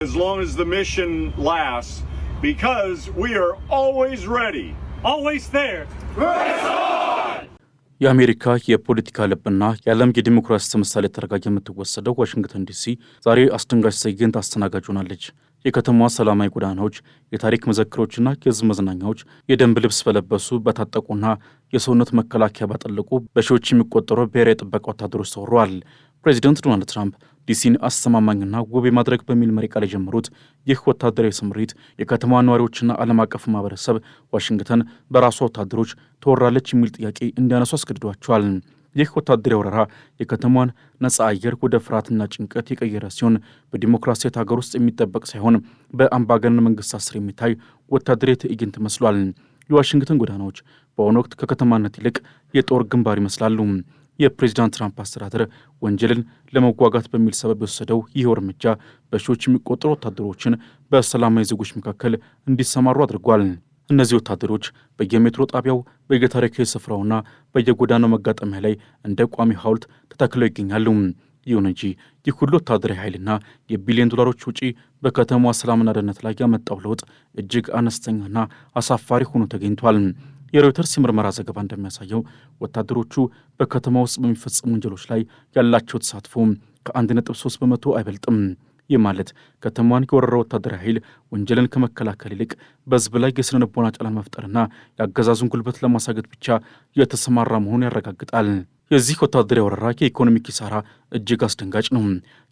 As long as the mission lasts, because we are always ready, always there. Press on! የአሜሪካ የፖለቲካ ልብና የዓለም የዲሞክራሲ ተምሳሌ ተደርጋ የምትወሰደው ዋሽንግተን ዲሲ ዛሬ አስደንጋጭ ትዕይንት አስተናጋጅ ሆናለች። የከተማዋ ሰላማዊ ጎዳናዎች፣ የታሪክ መዘክሮችና የሕዝብ መዝናኛዎች የደንብ ልብስ በለበሱ በታጠቁና የሰውነት መከላከያ ባጠለቁ በሺዎች የሚቆጠሩ ብሔራዊ ጥበቃ ወታደሮች ተወረዋል። ፕሬዚደንት ዶናልድ ትራምፕ ዲሲን አስተማማኝና ውብ ማድረግ በሚል መሪ ቃል የጀመሩት ይህ ወታደራዊ ስምሪት የከተማ ነዋሪዎችና ዓለም አቀፍ ማህበረሰብ ዋሽንግተን በራሷ ወታደሮች ተወራለች የሚል ጥያቄ እንዲያነሱ አስገድዷቸዋል። ይህ ወታደራዊ ወረራ የከተማዋን ነጻ አየር ወደ ፍርሃትና ጭንቀት የቀየረ ሲሆን በዲሞክራሲያዊ ሀገር ውስጥ የሚጠበቅ ሳይሆን በአምባገነን መንግስታት ስር የሚታይ ወታደራዊ ትዕይንት መስሏል። የዋሽንግተን ጎዳናዎች በአሁኑ ወቅት ከከተማነት ይልቅ የጦር ግንባር ይመስላሉ። የፕሬዚዳንት ትራምፕ አስተዳደር ወንጀልን ለመዋጋት በሚል ሰበብ የወሰደው ይህ እርምጃ በሺዎች የሚቆጠሩ ወታደሮችን በሰላማዊ ዜጎች መካከል እንዲሰማሩ አድርጓል። እነዚህ ወታደሮች በየሜትሮ ጣቢያው በየታሪካዊ ስፍራውና በየጎዳናው መጋጠሚያ ላይ እንደ ቋሚ ሐውልት ተተክለው ይገኛሉ። ይሁን እንጂ ይህ ሁሉ ወታደራዊ ኃይልና የቢሊዮን ዶላሮች ውጪ በከተማዋ ሰላምና ደህንነት ላይ ያመጣው ለውጥ እጅግ አነስተኛና አሳፋሪ ሆኖ ተገኝቷል። የሮይተርስ የምርመራ ዘገባ እንደሚያሳየው ወታደሮቹ በከተማ ውስጥ በሚፈጸሙ ወንጀሎች ላይ ያላቸው ተሳትፎ ከ1.3 በመቶ አይበልጥም። ይህ ማለት ከተማዋን የወረረው ወታደራዊ ኃይል ወንጀልን ከመከላከል ይልቅ በሕዝብ ላይ የስነ ልቦና ጫናን መፍጠርና የአገዛዙን ጉልበት ለማሳገድ ብቻ የተሰማራ መሆኑን ያረጋግጣል። የዚህ ወታደራዊ ወረራ የኢኮኖሚ ኪሳራ እጅግ አስደንጋጭ ነው።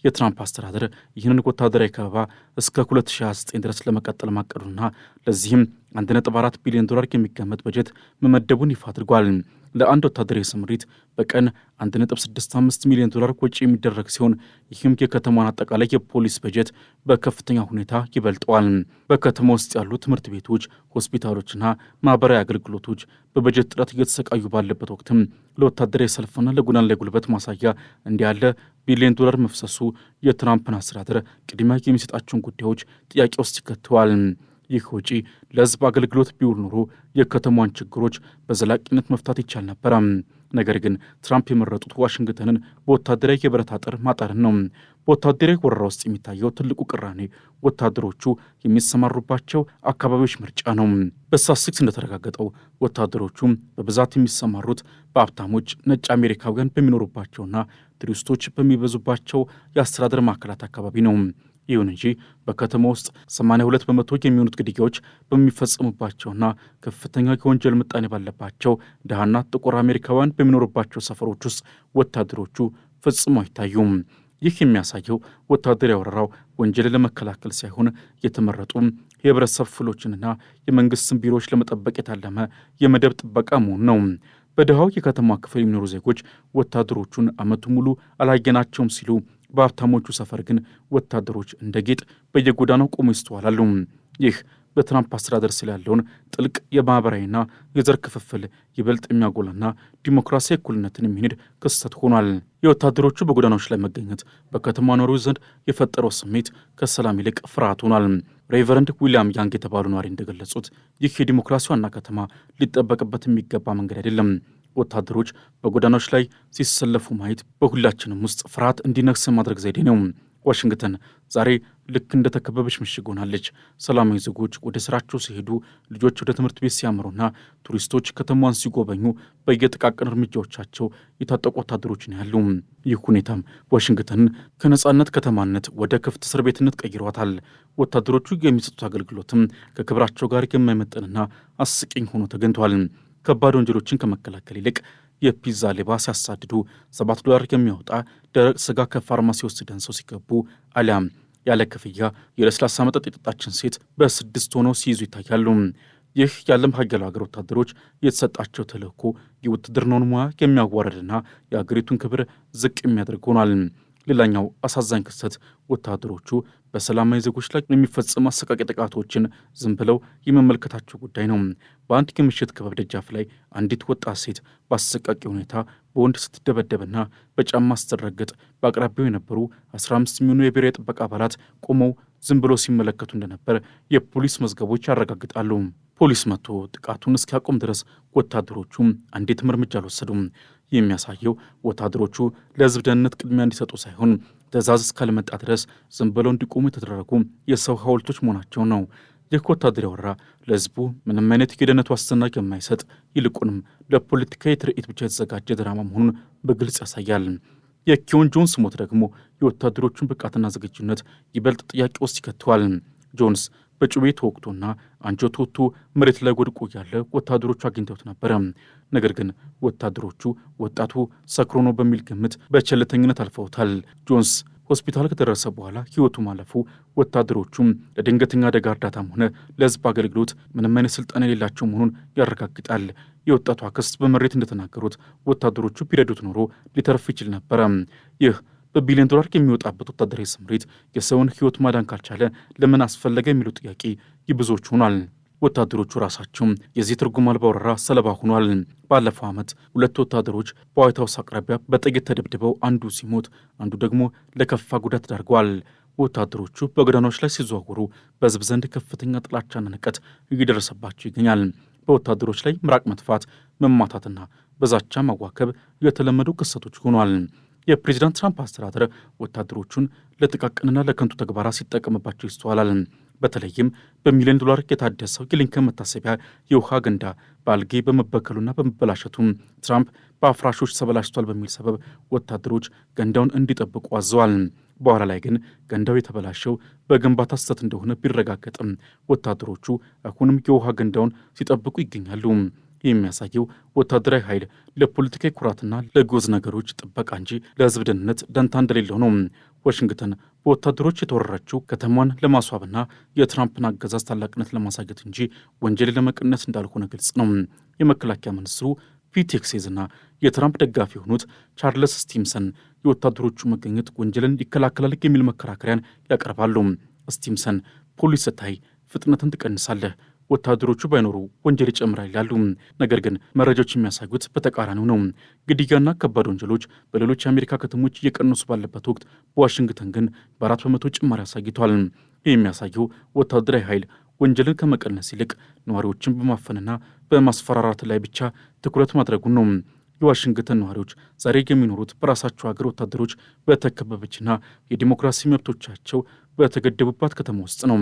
የትራምፕ አስተዳደር ይህንን ወታደራዊ ከበባ እስከ 2029 ድረስ ለመቀጠል ማቀዱና ለዚህም 1.4 ቢሊዮን ዶላር የሚገመት በጀት መመደቡን ይፋ አድርጓል። ለአንድ ወታደራዊ ስምሪት በቀን 1.65 ሚሊዮን ዶላር ወጪ የሚደረግ ሲሆን ይህም የከተማዋን አጠቃላይ የፖሊስ በጀት በከፍተኛ ሁኔታ ይበልጠዋል። በከተማ ውስጥ ያሉ ትምህርት ቤቶች፣ ሆስፒታሎችና ማህበራዊ አገልግሎቶች በበጀት ጥረት እየተሰቃዩ ባለበት ወቅትም ለወታደራዊ ሰልፍና ለጎዳና ላይ ጉልበት ማሳያ እንዲህ ያለ ቢሊዮን ዶላር መፍሰሱ የትራምፕን አስተዳደር ቅድሚያ የሚሰጣቸውን ጉዳዮች ጥያቄ ውስጥ ይከተዋል። ይህ ወጪ ለሕዝብ አገልግሎት ቢውል ኖሮ የከተማዋን ችግሮች በዘላቂነት መፍታት ይቻል ነበረ። ነገር ግን ትራምፕ የመረጡት ዋሽንግተንን በወታደራዊ የብረት አጥር ማጠርን ነው። በወታደራዊ ወረራ ውስጥ የሚታየው ትልቁ ቅራኔ ወታደሮቹ የሚሰማሩባቸው አካባቢዎች ምርጫ ነው። በሳሴክስ እንደተረጋገጠው ወታደሮቹ በብዛት የሚሰማሩት በሀብታሞች ነጭ አሜሪካውያን በሚኖሩባቸውና ቱሪስቶች በሚበዙባቸው የአስተዳደር ማዕከላት አካባቢ ነው። ይሁን እንጂ በከተማ ውስጥ 82 በመቶ የሚሆኑት ግድያዎች በሚፈጸሙባቸውና ከፍተኛ የወንጀል ምጣኔ ባለባቸው ድሃና ጥቁር አሜሪካውያን በሚኖሩባቸው ሰፈሮች ውስጥ ወታደሮቹ ፈጽሞ አይታዩም። ይህ የሚያሳየው ወታደራዊ ወረራው ወንጀልን ለመከላከል ሳይሆን የተመረጡ የህብረተሰብ ክፍሎችንና የመንግስትን ቢሮዎች ለመጠበቅ የታለመ የመደብ ጥበቃ መሆኑ ነው። በድሃው የከተማ ክፍል የሚኖሩ ዜጎች ወታደሮቹን ዓመቱ ሙሉ አላየናቸውም ሲሉ፣ በሀብታሞቹ ሰፈር ግን ወታደሮች እንደ ጌጥ በየጎዳናው ቆሞ ይስተዋላሉ። ይህ በትራምፕ አስተዳደር ስላለውን ጥልቅ የማኅበራዊና የዘር ክፍፍል ይበልጥ የሚያጎላና ዲሞክራሲያዊ እኩልነትን የሚሄድ ክስተት ሆኗል። የወታደሮቹ በጎዳናዎች ላይ መገኘት በከተማ ነዋሪዎች ዘንድ የፈጠረው ስሜት ከሰላም ይልቅ ፍርሃት ሆኗል። ሬቨረንድ ዊልያም ያንግ የተባሉ ነዋሪ እንደገለጹት ይህ የዲሞክራሲ ዋና ከተማ ሊጠበቅበት የሚገባ መንገድ አይደለም። ወታደሮች በጎዳናዎች ላይ ሲሰለፉ ማየት በሁላችንም ውስጥ ፍርሃት እንዲነግስ ማድረግ ዘዴ ነው። ዋሽንግተን ዛሬ ልክ እንደተከበበች ምሽግ ሆናለች። ሰላማዊ ዜጎች ወደ ስራቸው ሲሄዱ፣ ልጆች ወደ ትምህርት ቤት ሲያምሩና ቱሪስቶች ከተማዋን ሲጎበኙ በየጥቃቅን እርምጃዎቻቸው የታጠቁ ወታደሮችን ያሉ። ይህ ሁኔታም ዋሽንግተንን ከነጻነት ከተማነት ወደ ክፍት እስር ቤትነት ቀይሯታል። ወታደሮቹ የሚሰጡት አገልግሎትም ከክብራቸው ጋር የማይመጠንና አስቂኝ ሆኖ ተገኝቷል። ከባድ ወንጀሎችን ከመከላከል ይልቅ የፒዛ ሌባ ሲያሳድዱ፣ $7 የሚያወጣ ደረቅ ስጋ ከፋርማሲ ወስደን ሰው ሲገቡ፣ አሊያም ያለ ክፍያ የለስላሳ መጠጥ የጠጣችን ሴት በ6 ሆነው ሲይዙ ይታያሉ። ይህ የዓለም ሀያሉ ሀገር ወታደሮች የተሰጣቸው ተልእኮ የውትድርናውን ሙያ የሚያዋርድና የአገሪቱን ክብር ዝቅ የሚያደርግ ሆኗል። ሌላኛው አሳዛኝ ክስተት ወታደሮቹ በሰላማዊ ዜጎች ላይ የሚፈጸሙ አሰቃቂ ጥቃቶችን ዝም ብለው የመመልከታቸው ጉዳይ ነው። በአንድ የምሽት ክበብ ደጃፍ ላይ አንዲት ወጣት ሴት በአሰቃቂ ሁኔታ በወንድ ስትደበደብና በጫማ ስትረገጥ በአቅራቢያው የነበሩ 15 የሚሆኑ የብሔራዊ ጥበቃ አባላት ቆመው ዝም ብለው ሲመለከቱ እንደነበር የፖሊስ መዝገቦች ያረጋግጣሉ። ፖሊስ መጥቶ ጥቃቱን እስኪያቆም ድረስ ወታደሮቹ አንዲትም እርምጃ አልወሰዱም። የሚያሳየው ወታደሮቹ ለሕዝብ ደህንነት ቅድሚያ እንዲሰጡ ሳይሆን ትዕዛዝ እስካልመጣ ድረስ ዝም ብለው እንዲቆሙ የተደረጉ የሰው ሐውልቶች መሆናቸው ነው። ይህ ወታደራዊ ወረራ ለሕዝቡ ምንም አይነት የደህንነት ዋስትና የማይሰጥ ይልቁንም ለፖለቲካዊ ትርኢት ብቻ የተዘጋጀ ድራማ መሆኑን በግልጽ ያሳያል። የኪዮን ጆንስ ሞት ደግሞ የወታደሮቹን ብቃትና ዝግጁነት ይበልጥ ጥያቄ ውስጥ ይከተዋል። ጆንስ በጩቤ ተወቅቶና አንጀቱ ወጥቶ መሬት ላይ ወድቆ ያለ ወታደሮቹ አግኝተውት ነበረ። ነገር ግን ወታደሮቹ ወጣቱ ሰክሮ ነው በሚል ግምት በቸልተኝነት አልፈውታል። ጆንስ ሆስፒታል ከደረሰ በኋላ ሕይወቱ ማለፉ ወታደሮቹም ለድንገተኛ አደጋ እርዳታም ሆነ ለሕዝብ አገልግሎት ምንም አይነት ስልጣን የሌላቸው መሆኑን ያረጋግጣል። የወጣቱ አክስት በመሬት እንደተናገሩት ወታደሮቹ ቢረዱት ኖሮ ሊተርፍ ይችል ነበረ። ይህ በቢሊዮን ዶላር የሚወጣበት ወታደራዊ ስምሪት የሰውን ሕይወት ማዳን ካልቻለ ለምን አስፈለገ የሚለው ጥያቄ የብዙዎች ሆኗል። ወታደሮቹ ራሳቸው የዚህ ትርጉም አልባ ወረራ ሰለባ ሆኗል። ባለፈው ዓመት 2 ወታደሮች በዋይት ሀውስ አቅራቢያ በጥይት ተደብድበው አንዱ ሲሞት፣ አንዱ ደግሞ ለከፋ ጉዳት ተዳርገዋል። ወታደሮቹ በጎዳናዎች ላይ ሲዘዋወሩ በሕዝብ ዘንድ ከፍተኛ ጥላቻና ንቀት እየደረሰባቸው ይገኛል። በወታደሮች ላይ ምራቅ መጥፋት፣ መማታትና በዛቻ ማዋከብ የተለመዱ ክስተቶች ሆኗል። የፕሬዚዳንት ትራምፕ አስተዳደር ወታደሮቹን ለጥቃቅንና ለከንቱ ተግባራት ሲጠቀምባቸው ይስተዋላል። በተለይም በሚሊዮን ዶላር የታደሰው የሊንከን መታሰቢያ የውሃ ገንዳ በአልጌ በመበከሉና በመበላሸቱም ትራምፕ በአፍራሾች ተበላሽቷል በሚል ሰበብ ወታደሮች ገንዳውን እንዲጠብቁ አዘዋል። በኋላ ላይ ግን ገንዳው የተበላሸው በግንባታ ስህተት እንደሆነ ቢረጋገጥም ወታደሮቹ አሁንም የውሃ ገንዳውን ሲጠብቁ ይገኛሉ። የሚያሳየው ወታደራዊ ኃይል ለፖለቲካዊ ኩራትና ለጎዝ ነገሮች ጥበቃ እንጂ ለሕዝብ ደህንነት ደንታ እንደሌለው ነው። ዋሽንግተን በወታደሮች የተወረረችው ከተማዋን ለማስዋብና የትራምፕን አገዛዝ ታላቅነት ለማሳየት እንጂ ወንጀል ለመቀነስ እንዳልሆነ ግልጽ ነው። የመከላከያ ሚኒስትሩ ፒት ሄግሴዝና የትራምፕ ደጋፊ የሆኑት ቻርልስ ስቲምሰን የወታደሮቹ መገኘት ወንጀልን ይከላከላል የሚል መከራከሪያን ያቀርባሉ። ስቲምሰን ፖሊስ ስታይ ፍጥነትን ትቀንሳለህ፣ ወታደሮቹ ባይኖሩ ወንጀል ይጨምራል ይላሉ። ነገር ግን መረጃዎች የሚያሳዩት በተቃራኒው ነው። ግድያና ከባድ ወንጀሎች በሌሎች የአሜሪካ ከተሞች እየቀነሱ ባለበት ወቅት በዋሽንግተን ግን በ4 በመቶ ጭማሪ አሳይቷል። ይህ የሚያሳየው ወታደራዊ ኃይል ወንጀልን ከመቀነስ ይልቅ ነዋሪዎችን በማፈንና በማስፈራራት ላይ ብቻ ትኩረት ማድረጉን ነው። የዋሽንግተን ነዋሪዎች ዛሬ የሚኖሩት በራሳቸው ሀገር ወታደሮች በተከበበችና የዲሞክራሲ መብቶቻቸው በተገደቡባት ከተማ ውስጥ ነው።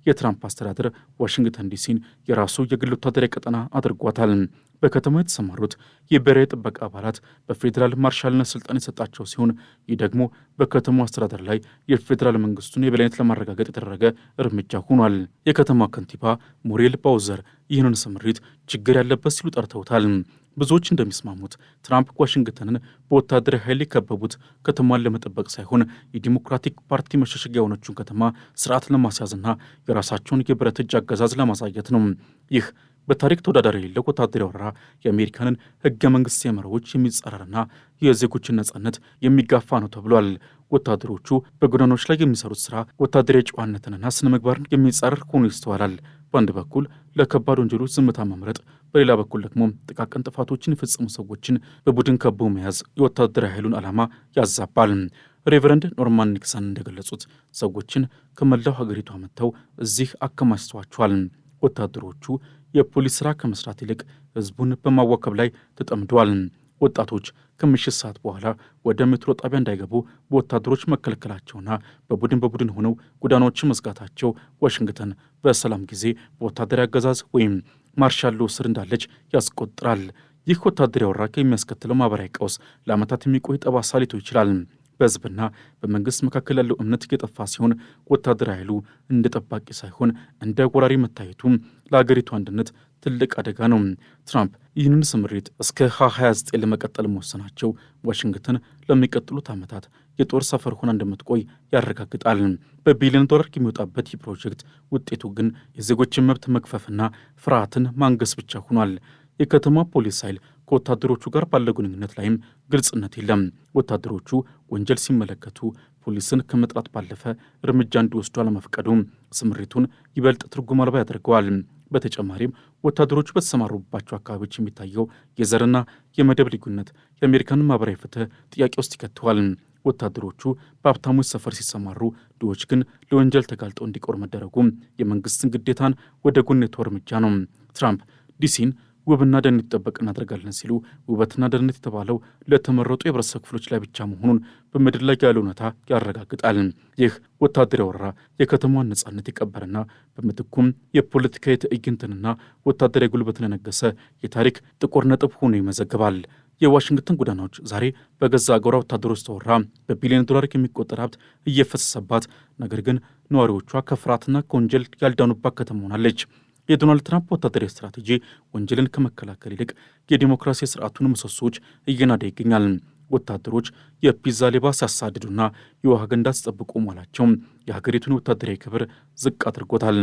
የትራምፕ አስተዳደር ዋሽንግተን ዲሲን የራሱ የግል ወታደራዊ ቀጠና አድርጓታል። በከተማ የተሰማሩት የብሔራዊ ጥበቃ አባላት በፌዴራል ማርሻልነት ስልጣን የሰጣቸው ሲሆን ይህ ደግሞ በከተማው አስተዳደር ላይ የፌዴራል መንግስቱን የበላይነት ለማረጋገጥ የተደረገ እርምጃ ሆኗል። የከተማ ከንቲባ ሙሪየል ባውዘር ይህንን ስምሪት ችግር ያለበት ሲሉ ጠርተውታል። ብዙዎች እንደሚስማሙት ትራምፕ ዋሽንግተንን በወታደራዊ ኃይል የከበቡት ከተማን ለመጠበቅ ሳይሆን የዲሞክራቲክ ፓርቲ መሸሸጊያ የሆነችውን ከተማ ስርዓት ለማስያዝና የራሳቸውን የብረት እጅ አገዛዝ ለማሳየት ነው። ይህ በታሪክ ተወዳዳሪ የሌለው ወታደራዊ ወረራ የአሜሪካንን ህገ መንግስታዊ መርሆዎች የሚጻረርና የዜጎችን ነጻነት የሚጋፋ ነው ተብሏል። ወታደሮቹ በጎዳናዎች ላይ የሚሰሩት ስራ ወታደራዊ ጨዋነትንና ስነ ምግባርን የሚጻረር ሆኖ ይስተዋላል። በአንድ በኩል ለከባድ ወንጀሎች ዝምታ መምረጥ፣ በሌላ በኩል ደግሞ ጥቃቅን ጥፋቶችን የፈጸሙ ሰዎችን በቡድን ከቦ መያዝ የወታደራዊ ኃይሉን ዓላማ ያዛባል። ሬቨረንድ ኖርማን ኒክሰን እንደገለጹት ሰዎችን ከመላው ሀገሪቱ አመጥተው እዚህ አከማችተዋቸዋል። ወታደሮቹ የፖሊስ ስራ ከመስራት ይልቅ ህዝቡን በማዋከብ ላይ ተጠምደዋል። ወጣቶች ከምሽት ሰዓት በኋላ ወደ ሜትሮ ጣቢያ እንዳይገቡ በወታደሮች መከልከላቸውና በቡድን ሆነው ጎዳናዎችን መዝጋታቸው ዋሽንግተን በሰላም ጊዜ በወታደራዊ አገዛዝ ወይም ማርሻል ሎው ስር እንዳለች ያስቆጥራል። ይህ ወታደራዊ ወረራ የሚያስከትለው ማህበራዊ ቀውስ ለዓመታት የሚቆይ ጠባሳ ሊተው ይችላል። በህዝብና በመንግስት መካከል ያለው እምነት እየጠፋ ሲሆን ወታደራዊ ኃይሉ እንደ ጠባቂ ሳይሆን እንደ ወራሪ መታየቱ ለአገሪቱ አንድነት ትልቅ አደጋ ነው። ትራምፕ ይህንን ስምሪት እስከ 2029 ለመቀጠል መወሰናቸው ዋሽንግተን ለሚቀጥሉት ዓመታት የጦር ሰፈር ሆና እንደምትቆይ ያረጋግጣል። በቢሊዮን ዶላር የሚወጣበት ይህ ፕሮጀክት ውጤቱ ግን የዜጎችን መብት መግፈፍና ፍርሃትን ማንገስ ብቻ ሆኗል። የከተማ ፖሊስ ኃይል ከወታደሮቹ ጋር ባለው ግንኙነት ላይም ግልጽነት የለም። ወታደሮቹ ወንጀል ሲመለከቱ ፖሊስን ከመጥራት ባለፈ እርምጃ እንዲወስዱ አለመፍቀዱ ስምሪቱን ይበልጥ ትርጉም አልባ ያደርገዋል። በተጨማሪም ወታደሮቹ በተሰማሩባቸው አካባቢዎች የሚታየው የዘርና የመደብ ልዩነት የአሜሪካንን ማህበራዊ ፍትህ ጥያቄ ውስጥ ይከተዋል። ወታደሮቹ በሀብታሞች ሰፈር ሲሰማሩ፣ ድሆች ግን ለወንጀል ተጋልጠው እንዲቆር መደረጉ የመንግስትን ግዴታን ወደ ጎን የተወ እርምጃ ነው። ትራምፕ ዲሲን ውብና ደህንነት ይጠበቅ እናደርጋለን ሲሉ ውበትና ደህንነት የተባለው ለተመረጡ የህብረተሰብ ክፍሎች ላይ ብቻ መሆኑን በምድር ላይ ያለ እውነታ ያረጋግጣል። ይህ ወታደራዊ ወረራ የከተማዋን ነጻነት የቀበረና በምትኩም የፖለቲካዊ ትዕይንትንና ወታደራዊ ጉልበትን የነገሰ የታሪክ ጥቁር ነጥብ ሆኖ ይመዘግባል። የዋሽንግተን ጎዳናዎች ዛሬ በገዛ አገሯ ወታደሮች ተወራ በቢሊዮን ዶላር የሚቆጠር ሀብት እየፈሰሰባት፣ ነገር ግን ነዋሪዎቿ ከፍርሃትና ከወንጀል ያልዳኑባት ከተማ ሆናለች። የዶናልድ ትራምፕ ወታደራዊ ስትራቴጂ ወንጀልን ከመከላከል ይልቅ የዲሞክራሲ ስርዓቱን ምሰሶች እየናደ ይገኛል። ወታደሮች የፒዛ ሌባ ሲያሳድዱና የውሃ ገንዳ ሲጠብቁ መዋላቸው የሀገሪቱን ወታደራዊ ክብር ዝቅ አድርጎታል።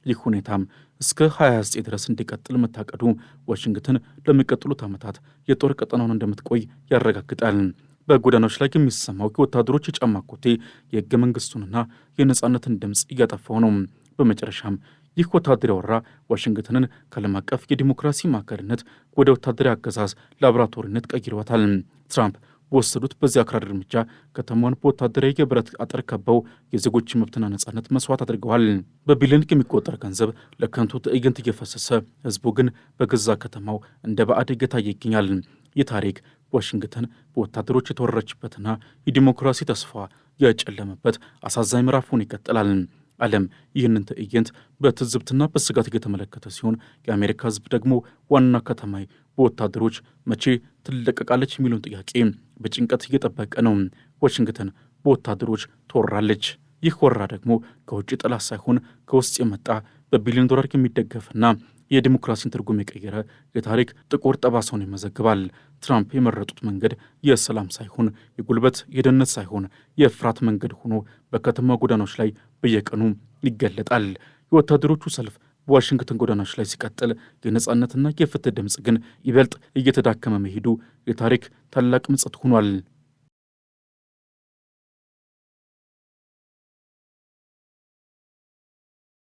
ይህ ሁኔታም እስከ 2029 ድረስ እንዲቀጥል መታቀዱ ዋሽንግተን ለሚቀጥሉት ዓመታት የጦር ቀጠናውን እንደምትቆይ ያረጋግጣል። በጎዳናዎች ላይ የሚሰማው የወታደሮች የጫማ ኮቴ የህገ መንግስቱንና የነጻነትን ድምፅ እያጠፋው ነው። በመጨረሻም ይህ ወታደራዊ ወረራ ዋሽንግተንን ከዓለም አቀፍ የዲሞክራሲ ማዕከልነት ወደ ወታደራዊ አገዛዝ ላቦራቶሪነት ቀይሯታል። ትራምፕ በወሰዱት በዚህ አክራሪ እርምጃ ከተማዋን በወታደራዊ የብረት አጥር ከበው የዜጎች መብትና ነጻነት መስዋዕት አድርገዋል። በቢሊዮን የሚቆጠር ገንዘብ ለከንቱ ትዕይንት እየፈሰሰ ህዝቡ ግን በገዛ ከተማው እንደ ባዕድ እየታየ ይገኛል። ይህ ታሪክ ዋሽንግተን በወታደሮች የተወረረችበትና የዲሞክራሲ ተስፋ የጨለመበት አሳዛኝ ምዕራፍ ሆኖ ይቀጥላል። ዓለም ይህንን ትዕይንት በትዝብትና በስጋት እየተመለከተ ሲሆን የአሜሪካ ህዝብ ደግሞ ዋና ከተማይ በወታደሮች መቼ ትለቀቃለች የሚለውን ጥያቄ በጭንቀት እየጠበቀ ነው። ዋሽንግተን በወታደሮች ትወራለች። ይህ ወረራ ደግሞ ከውጭ ጠላት ሳይሆን ከውስጥ የመጣ በቢሊዮን ዶላር የሚደገፍና የዲሞክራሲን ትርጉም የቀየረ የታሪክ ጥቁር ጠባሳውን ይመዘግባል። ትራምፕ የመረጡት መንገድ የሰላም ሳይሆን የጉልበት፣ የደህንነት ሳይሆን የፍርሃት መንገድ ሆኖ በከተማ ጎዳናዎች ላይ በየቀኑ ይገለጣል። የወታደሮቹ ሰልፍ በዋሽንግተን ጎዳናዎች ላይ ሲቀጥል፣ የነጻነትና የፍትህ ድምፅ ግን ይበልጥ እየተዳከመ መሄዱ የታሪክ ታላቅ ምጸት ሆኗል።